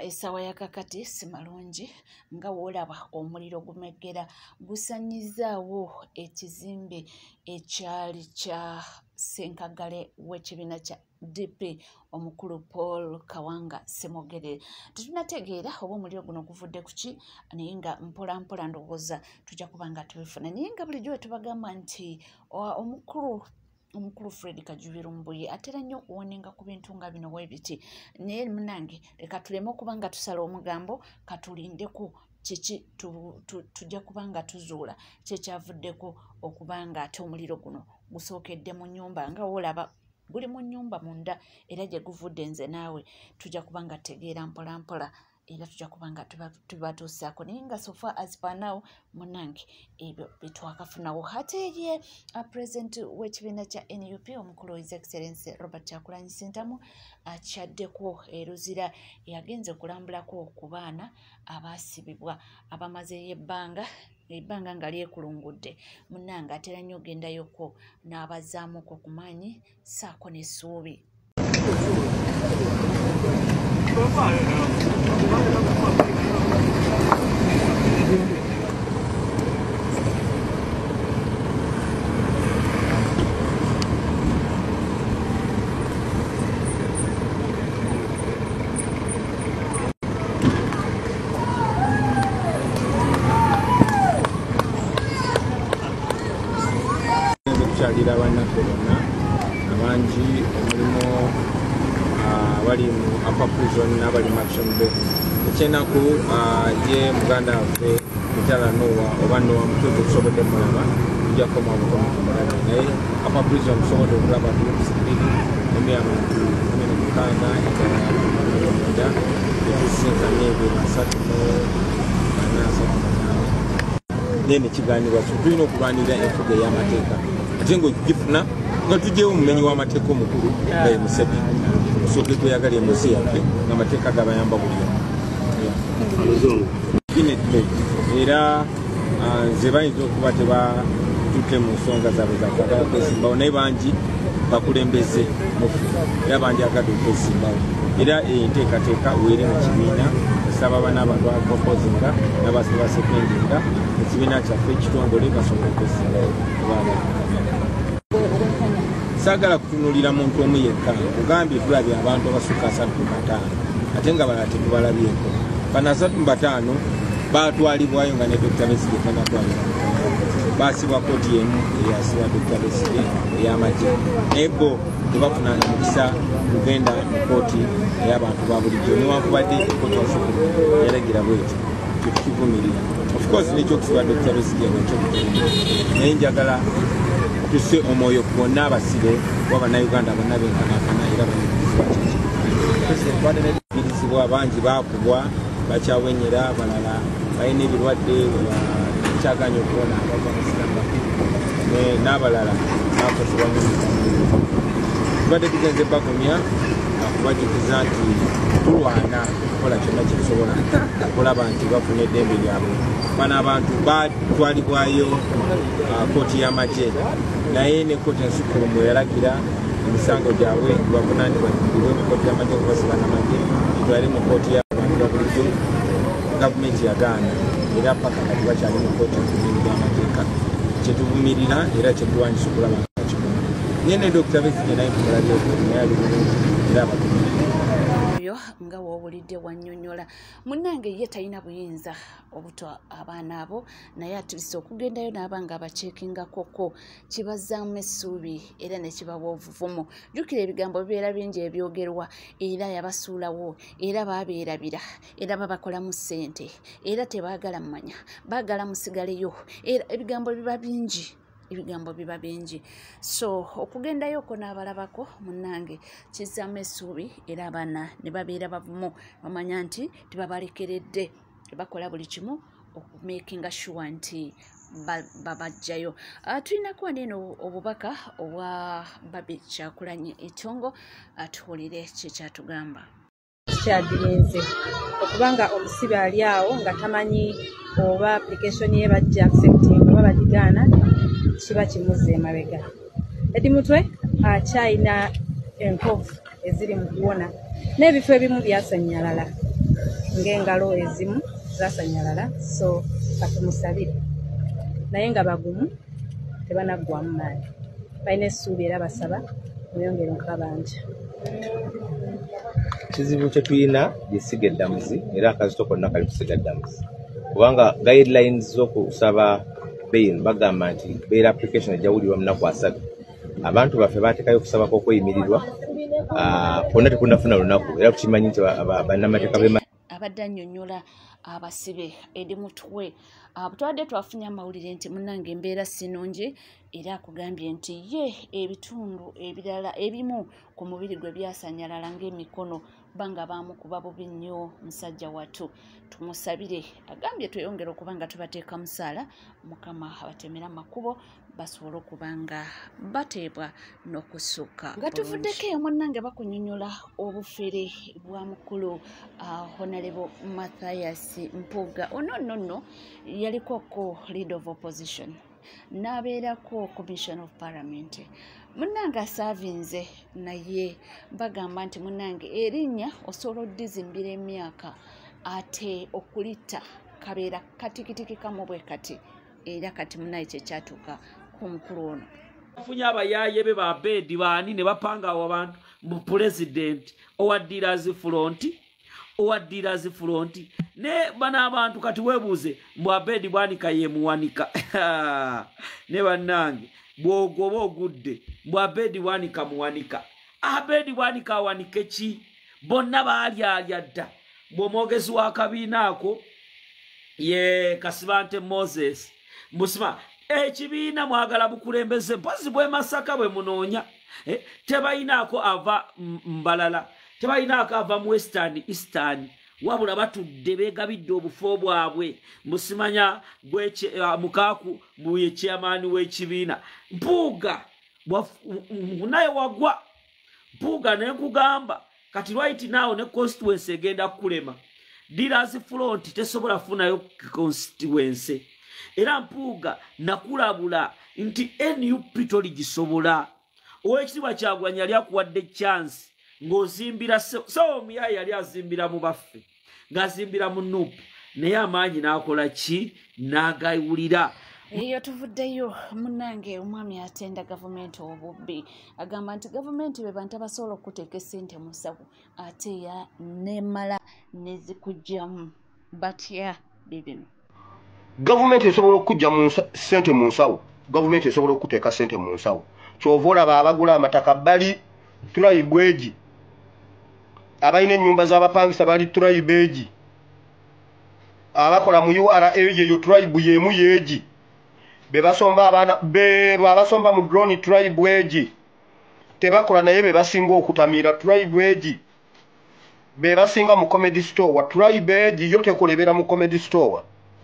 Esawa yakakati simalungi nga wolaba omuliro gumegera gusanyizaawo ekizimbe ekyali kya Ssenkagale w'ekibiina kya DP omukulu Paul Kawanga Ssemwogerere. Tetunategeera oba omuliro guno guvudde ku ki naye nga mpola mpola ndowooza tujja kuba nga tubifuna naye nga bulijjo tubagamba nti omukulu Fred Kajubirumbuye atera nnyo okuwoninga ku bintu nga bino weebiti naye munange leka tuleme okuba nga tusala omugambo katulindeko kiki tujja kuba nga tuzuula kyekyavuddeko okuba nga ate omuliro guno gusookedde mu nnyumba nga wolaba guli mu nnyumba munda era gye guvudde nze naawe tujja kuba nga tegeera mpola mpola era tujja kuba nga tubatuusaako naye nga sofa as per now munange ebyo bitwakafunawo ate ye president w'ekibiina kya NUP omukulu His Excellency Robert Kyagulanyi Ssentamu akyaddeko eruzira yagenze okulambulako ku baana abaasibibwa abamazeeyo ebbanga nga lyekulungudde munnange atera nnyo ogendayoko n'abazaamuko ku maanyi saako n'essuubi. Kukyalira bannaffe bonna abangi omulimu bali mu upper prison n'abali mu action bay ekyenaku ye muganda waffe Mutala Nowa oba Nowa Mutuutu tusobodde mulaba tujja kukoma obukomi tumulabe naye upper prison tusobodde okulaba tulusibiri emyabantu 16 eddala y'abantu etusinkanye ebiro 3 naye nekiganirwa tulina okulwanira enfuga ey'amateeka ate ng'ogifuna nga tujjewo omumenyi w'amateeka omukulu nga ye Museveni tusooke tweyagala ensi yaffe ng'amateeka gabayamba buli era nze bayinza okuba tebatutte mu nsonga zaabwe zakwagala kwesimbawo naye bangi bakulembeze mufu era bangi agadde okwesimbawo era enteekateeka weere mu kibiina osaba n'abantu abakopozinga n'abasekendinga ekibiina kyaffe ekitongole basobole okwesimbawo saagala kutunulira muntu omu yekka ogambye tulabye abantu abasukka 35 ate nga balala tetubalabyeko bano 35 baatwalibwayo nga ne Dr. Besigye tanatwalibwa baasibwa kooti emu eyasiba Dr. Besigye ey'amagye naye bo tebafunanga mukisa kugenda mu kooti ey'abantu ba bulijjo newankubadde ekooti yasukulu yalagira bwekyo tetukivumirira of course nekyokusiba Dr. Besigye nakyo naye njagala tuse omwoyo ku bonna abasibe w'abannayuganda bonna benkanakana era babirizibwa bangi baakubwa bakyawenyera abalala balina ebirwadde kyaganya okuwona abavamusirama n'abalala bakozebwa tubadde tugenze bagumya kubajukiza nti tulwana okukola kyonna kyetusobola okulaba nti bafuna eddembe lyabwe bano abantu batwalibwayo kooti y'amagye naye ne kooti ensukulumu yalagira emisango gyabwe bavunaanibwa ibwe mu kooti y'amagye okubasiba n'amagye twali mu kooti y'abantu babulijjo gavumenti yagaana era paka kati bakyali mu kooti y'amateeka kyetuvumirira era kyetulwanyisa okulaba nga kikoma naye ne Dr. Besigye naye tumulabyeko naye ali bulungi era abatumirira oyo nga woowulidde wannyonnyola munnange ye talina buyinza obutwa abaana abo naye atulise okugendayo n'aba nga abaceekingakoko kibazaamu essuubi era ne kibawa obuvumu jjukira ebigambo bibeera bingi ebyogerwa era yabasuulawo era baabeerabira era babakolamu ssente era tebaagala mmanya baagala musigaleyo era ebigambo biba bingi so okugendayoko n'abalabako munnange kizaamu essuubi era abaana ne babeera bavumu bamanya nti tebabalekeredde bakola buli kimu okumakinga sure nti babajjayo. Tulinako neno obubaka obwa Baby Kyagulanyi Itongo atuwulire kyekyatugamba. Kyadirinze okubanga omusibe ali awo nga tamanyi oba application ye bajja accepting oba bagigaana kiba kimuze emabega. Edi mutwe akyayina enkovu eziri mu kuwona n'ebifo ebimu byasannyalala ng'engalo ezimu zasanyalala, so katumusabire naye nga bagumu tebanaggwamu maanyi, balina essuubi era basaba muyongere okabanja. Kizibu kye tulina yesiga eddamuzi era akazito konna kali kusiga eddamuzi kubanga guidelines z'okusaba bail bagamba nti bail application ejawulirwa munaku 3 abantu baffe bateekayo okusaba kw'okweyimirirwa kwonna tekunafuna lunaku era tukimanyi nti bannamateeka abadde annyonnyola abasibe eri mutwe tubadde twafunye amawulire nti munnange embeera sinungi era akugambye nti ye ebitundu ebirala ebimu ku mubiri gwe byasanyalala ng'emikono banga baamukuba bubi nnyo musajja wattu. Tumusabire, agambye tweyongere okuba nga tubateeka musaala, Mukama abatemera makubo basobole okuba nga bateebwa n'okusukka. Nga tuvuddeko eyo munnange bakunnyonnyola obufere bwa mukulu Honorable Mathias Mpuuga. Ono nno yalikoko leader of opposition n'abeerako commission of parliament. Munnange asaavinze naye bagamba nti munnange erinnya osobola oddizimbira emyaka ate okulita kabeera katikitiki kamu bwe kati era kati munaye kyekyatuuka ku mukulu ono. Bafunye abayaaye be ba bedi baani ne bapanga awo abantu mu president owa Dealers Front ne bana abantu kati webuuze mu abedi bwanika ye muwanika ne bannange bwogoba ogudde mu abedi bwanika muwanika abedi bwanika awanike ki bonna baalyalya dda bw'omwogezi wa kabiina ako ye Kasibante Moses musima ekibiina mwagala bukulembeze mpozi bwe Masaka bwe munoonya tebayinaako ava Mbalala tebayinaako ava mu Eastern wabula batudde beegabidde obufo bwabwe musimanya mukaaku buye chairman w'ekibiina Mpuuga naye wagwa Mpuuga ne nkugamba kati right now ne constituency egenda kulema Dealers Front tesobola funayo constituency era Mpuuga nakulabula nti NUP toligisobola owekitiibwa Kyagulanyi yali akuwadde chance ng'ozimbira so Muyaya yali azimbira mu baffe ng'azimbira mu NUP naye amaanyi n'akola ki n'agawulira. Eyo tuvuddeyo munnange omwami atenda gavumenti obubbi agamba nti gavumenti be bantu abasobola okuteeka essente mu nsawo ate ya nemala nezikujjamu batya bibino. Gavumenti esobola okujja mu ssente mu nsawo, gavumenti esobola okuteeka ssente mu nsawo. Kyova olaba abagula amataka bali Turaibweji, abalina ennyumba z'abapangisa bali Turaibweji, abakola mu URA eyo Tribe y'emu yeegi, be basomba abaana be abasomba mu drone Turaibweji, tebakola naye be basinga okutamira Turaibweji, be basinga mu comedy store wa Turaibweji yo tekolebera mu comedy store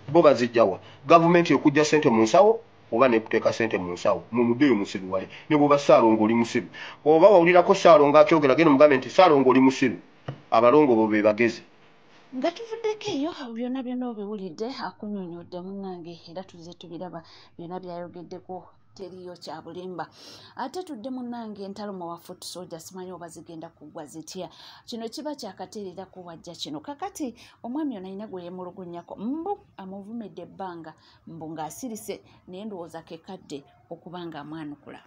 bo bazijjawa. Gavumenti ekujja ssente mu nsawo oba ne kuteeka ssente mu nsawo mu mudeyo musiru wale ne bwoba Ssaalongo oli musiru oba wawulirako Ssaalongo akyogera genda mugambe nti Ssaalongo oli musiru abalongo bo be bagezi. Nga tuvuddeko eyo byonna obiwulidde akunnyonnyodde munnange era tuzze tubiraba byonna byayogeddeko teriyo kya bulimba ate tudde munnange entalo mu Foot Soldiers simanyi oba zigenda kuggwa zitya kino kiba kyakateererako wajja kino kakati omwami ono alina gwe yeemulugunnyako mbu amuvumidde ebbanga mbu ng'asirise naye ndowooza ke kadde okuba nga amwanukula.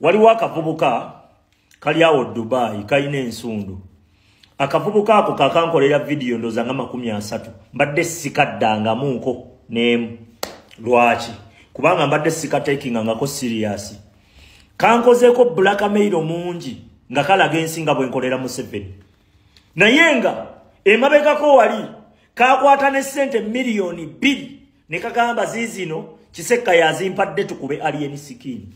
Waliwo akavubuka kali awo Dubai kalina ensundu. Akavubuka ako kakankolera video ndoza nga 30 mbadde sikaddangamuuko n'emu. Lwaki? Kubanga mbadde sikatekinga ngako serious. Kankozeeko blackmail mungi nga kalaga ensinga bwe nkolera mu 7. Naye nga emabegako wali kakwata ne ssente miliyoni 2 ne kagamba ziizino Kisekka yazimpadde tukube alien sikini.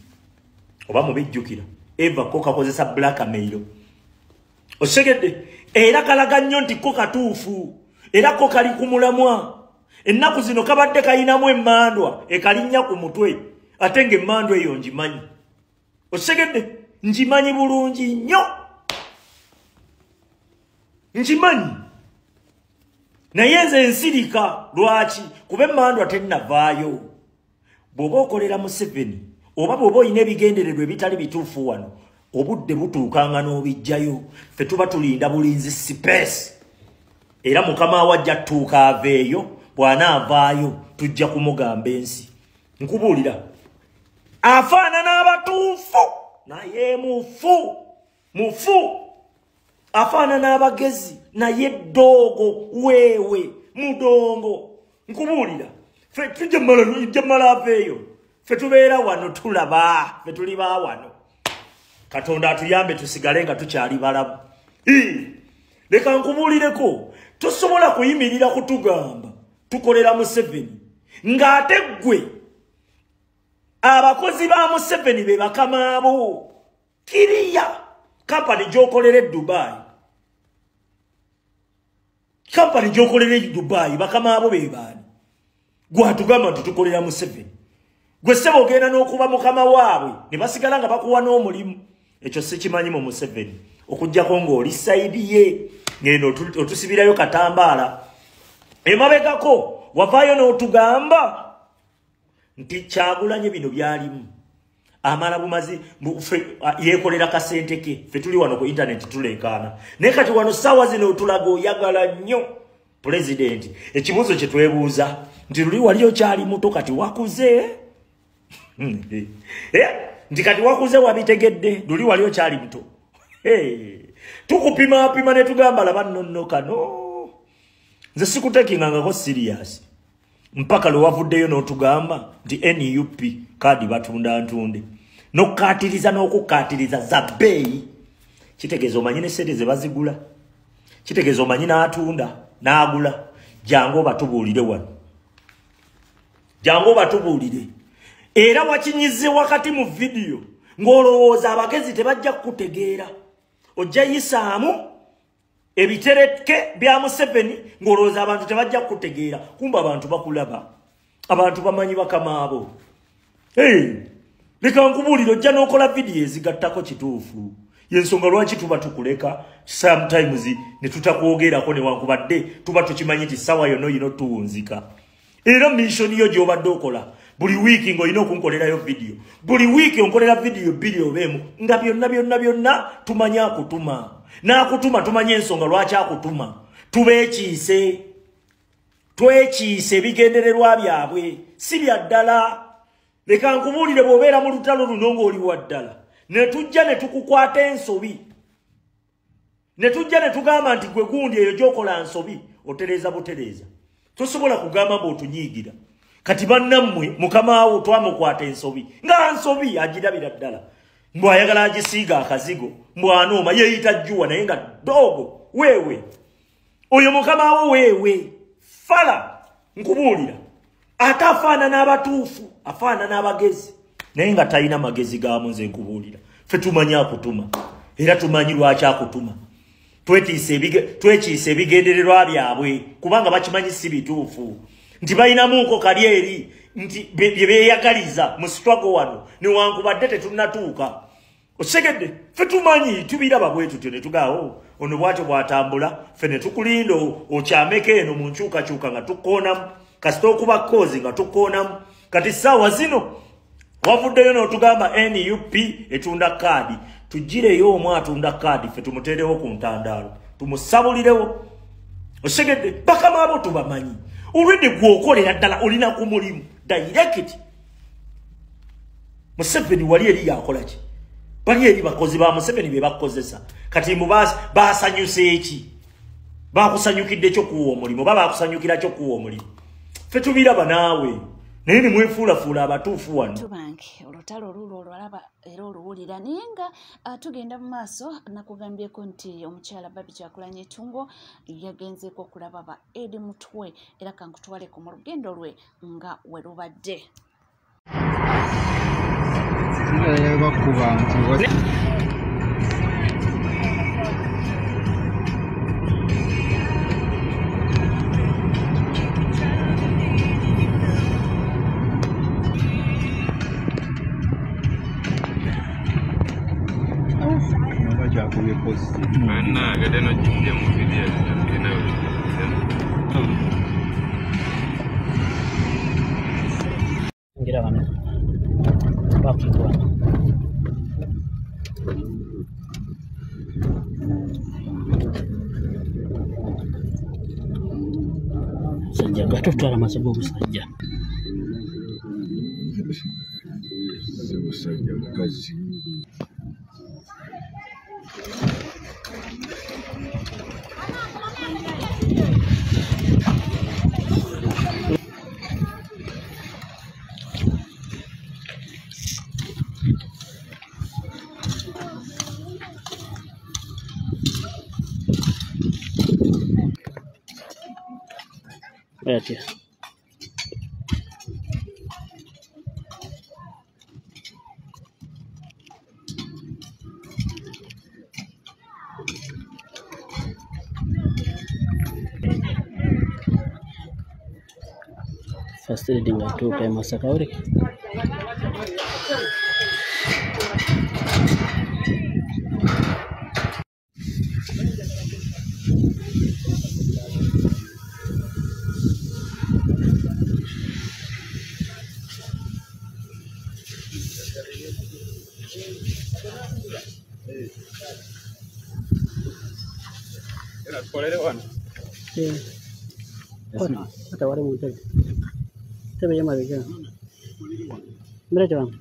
Oba mubijjukira Eva ko kakozesa blackmail. Osegedde era kalaga nnyo nti ko katuufu era ko kali kumulamwa. Ennaku zino kabadde kayinamu emmandwa ekalinnya ku mutwe ate ng'emmandwa eyo ngimanyi. Osegedde ngimanyi bulungi nnyo. Ngimanyi. Naye nze nsirika lwaki kuba emmandwa tennavaayo. Bw'oba okolera mu 7 oba bw'oba oyina ebigendererwa ebitali bituufu wano obudde butuukanga n'obijjayo ffe tuba tulinda bulinzi space era mukama wajja tuuka aveeyo bw'anaavaayo tujja kumugamba ensi nkubuulira afaanana abatuufu naye mufu afaanana abagezi naye ddoogo weewe mudongo nkubuulira fe tujja mala aveeyo fe tubeera wano tulaba fe tuli ba wano Katonda atuyambe tusigale nga tukyali balabu leka nkubuulireko tosobola kuyimirira kutugamba tukolera Museveni ng'ate ggwe abakozi ba Museveni be bakama abo kiriya kampani gy'okolera Dubai bakama abo be baani gwe atugamba nti tukolera Museveni gwe ssebo ogenda n'okuba mukama waabwe ne basigala nga bakuwa n'omulimu ekyo sikimanyi mu Museveni okujjako ng'oli sayidi ye ngendo otusibirayo katambaala emabegako wavaayo n'otugamba nti Kyagulanyi bino byalimu amala bumazi yeekolera kasente ke fe tuli wano ku internet tuleekaana naye kati wano ssaawa zino otulaga oyagala nnyo pulezidenti ekibuuzo kye twebuuza nti luli wali okyali muto kati wakuze nti kati wakuze wabitegedde luli wali okyali muto tukupima ne tugamba laba nonno kano nze sikutekingangako serious mpaka lwe wavuddeyo n'otugamba nti NUP kaadi batunda ntunde n'okukkaatiriza n'okukkaatiriza za bbeeyi kitegeeza omanyi ne sente ze bazigula kitegeeza omanyi n'atunda n'agula jangu batubuulire wano jangu batubuulire era wakinyize wakati mu video ng'olowooza abagezi tebajja kukutegeera ojja yisaamu ebitereke bya Museveni ng'olowooza abantu tebajja kukutegeera kumba abantu bakulaba abantu bamanyi bakama abo leka nkubuulire ojja n'okola video ezigattako kituufu yensonga lwaki tuba tukuleka sometimes ne tutakwogerako newankubadde tuba tukimanyi nti ssaawa yonna oyina otuwunzika era mission yo gy'obadde okola buli wiiki ng'olina okunkolerayo video buli wiiki onkolera video bbiri obeemu nga byonna tumanyi akutuma n'akutuma tumanye ensonga lwaki akutuma tubeekiise twekiise ebigendererwa byabwe si bya ddala leka nkubuulire bw'obeera mu lutalo luno ng'oli wa ddala ne tujja ne tukukwata ensobi ne tujja ne tugamba nti gwe gundi eyo gy'okola nsobi otereeza butereeza tosobola kugamba bw'otunyiigira kati bannammwe mukama wo twamukwata ensobi nga nsobi agirabira ddala mbw'ayagala agisiiga akazigo mbw'anooma yeeyita jjuwa naye nga ddoogo weewe oyo mukama wo weewe fala nkubuulira ate afaanana abatuufu afaanana abagezi naye nga talina magezi gaamu nze nkubuulira ffe tumanyi akutuma era tumanyi lwaki akutuma twekiise ebigendererwa byabwe kubanga bakimanyi si bituufu nti balinamuuko kali eri nti bye beeyagaliza mu sitwago wano newankubadde tetunnatuuka osegedde ffe tumanyi tubiraba bwe tutyo ne tugaawo ono bwatyo bw'atambula ffe ne tukulinda okyameko eno mu nkyukakyuka nga tukoonamu kasita okuba koozi nga tukoonamu kati ssaawa zino wavuddeyo n'otugamba NUP etunda kaadi tugireyo omu atunda kaadi ffe tumuteerewo ku ntandaalo tumusabulirewo osegedde bakama abo tubamanyi olwedde gw'okolera ddala olina ku mulimu direct Museveni wali eri yakola ki bali eri bakozi ba Museveni be bakozesa kati mu baasanyuse eki bakusanyukidde ekyokuwa omulimu baba bakusanyukira kyokuwa omulimu ffe tubiraba naawe naye ne mwefuulafuula abatuufu wano tubange olutalo olulo olwalaba era oluwulira naye nga tugenda mu maaso nakugambyeko nti omukyala Baby Kyagulanyi Tungo yagenzeeko okulaba ba Eddie Mutwe era kankutwaleko mu lugendo lwe nga we lubadde Ngira bano bakigwa njaga tutwala amaze g'obusajja Musajja mukazi. Right here. First reading I took a Masakauri. Hata wale mmoja. Tebe ya mabega. Mira jamaa.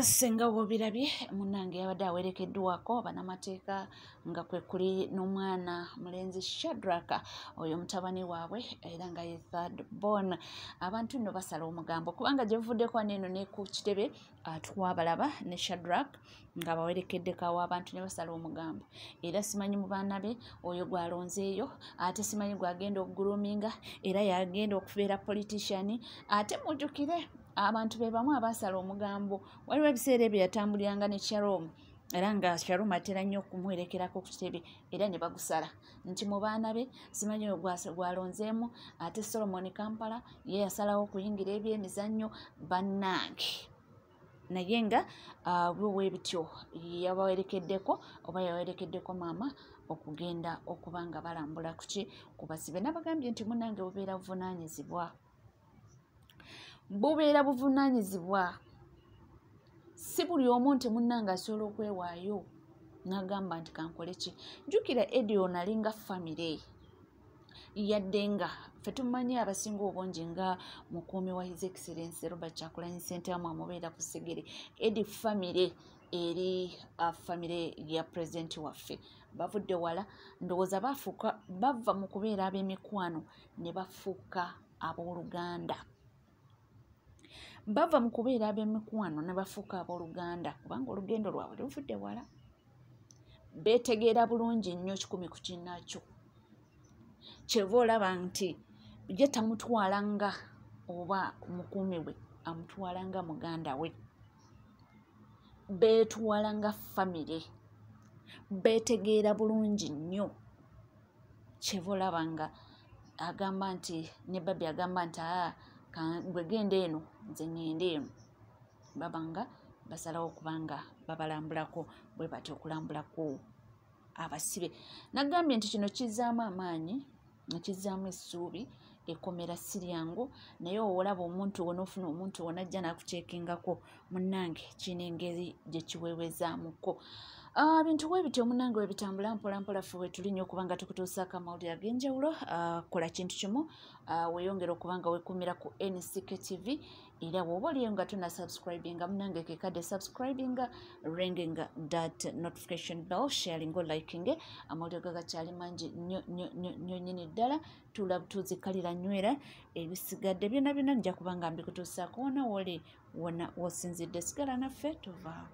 Senga wobirabye munange yabadde awerekeddwako banamateeka nga kwe kuli n'omwana mulenzi Shadrack oyo mutabani waabwe era nga ye third born. Abantu nno basala omugambo kubanga gyevuddeko neno ne ku kitebe twabalaba ne Shadrack nga bawerekeddeko awo abantu ne basala omugambo era simanyi mu baana be oyo gwalonzeeyo ate simanyi gwagenda okuguluminga era yagenda okubeera politician ate mujjukire abantu be bamu abasala omugambo waliwo ebiseera ebyo yatambuliranga ne Shalom era nga Shalom atera nnyo okumuwerekerako ku kitebe era ne bagusala nti mu baana be simanyi gwalonzeemu ate Solomon Kampala ye yasalawo okuyingira ebyemizannyo bannange naye nga bwe bityo yabawerekeddeko oba yawerekeddeko maama okugenda okuba nga balambula kuki ku basibe nabagambye nti munange bubeera buvunaanyizibwa si buli omu nti munnange asobola okwewaayo n'agamba nti kankole ki. Jjukira Eddie ono alinga famire yadde nga ffe tumanyi abasinga obungi nga mukuumi wa His Excellency Robert Kyagulanyi Ssentamu amubeera ku Ssegere. Eddie famire eri famire ya pulezidenti waffe bavudde wala ndowooza bava mu kubeera ab'emikwano ne bafuuka abooluganda. Bava mu kubeera ab'emikwano ne bafuuka abooluganda kubanga olugendo lwabwe luvudde wala. Beetegeera bulungi nnyo kikumi ku kinnakyo. Kyeva olaba nti ye tamutwalanga oba mukuumi we amutwalanga muganda we. Beetwalanga famire. Beetegeera bulungi nnyo. Kyeva olaba nga agamba nti ne Babi agamba nti gwe genda eno nze ngende eno babanga basalawo okubanga babalambulako bwe batyo okulambulako abasibe. Nagambye nti kino kizzaamu amaanyi kizzaamu essuubi ekomera siryangu naye olaba omuntu wona ofuna omuntu wona ajja nakuceekingako munnange kiina engeri gye kiweewezaamuko. Bintu bwe bityo munnange we bitambula mpola mpola ffe wetuli nnyo okuba nga tukutuusaako amawulire ag'enjawulo. Kola kintu kimu weeyongera okuba nga weekuumira ku NCK TV era bw'oba oliyo nga tuna subscribinga munnange kekadde subscribinga ringing that notification bell sharing liking amawulire gagakyali mangi nnyo nnyini ddala tuzikalira nywera ebisigadde byonna byonna nja kuba nga mbikutuusaako wona woli wona wosinzidde sigala naffe tuvaawo.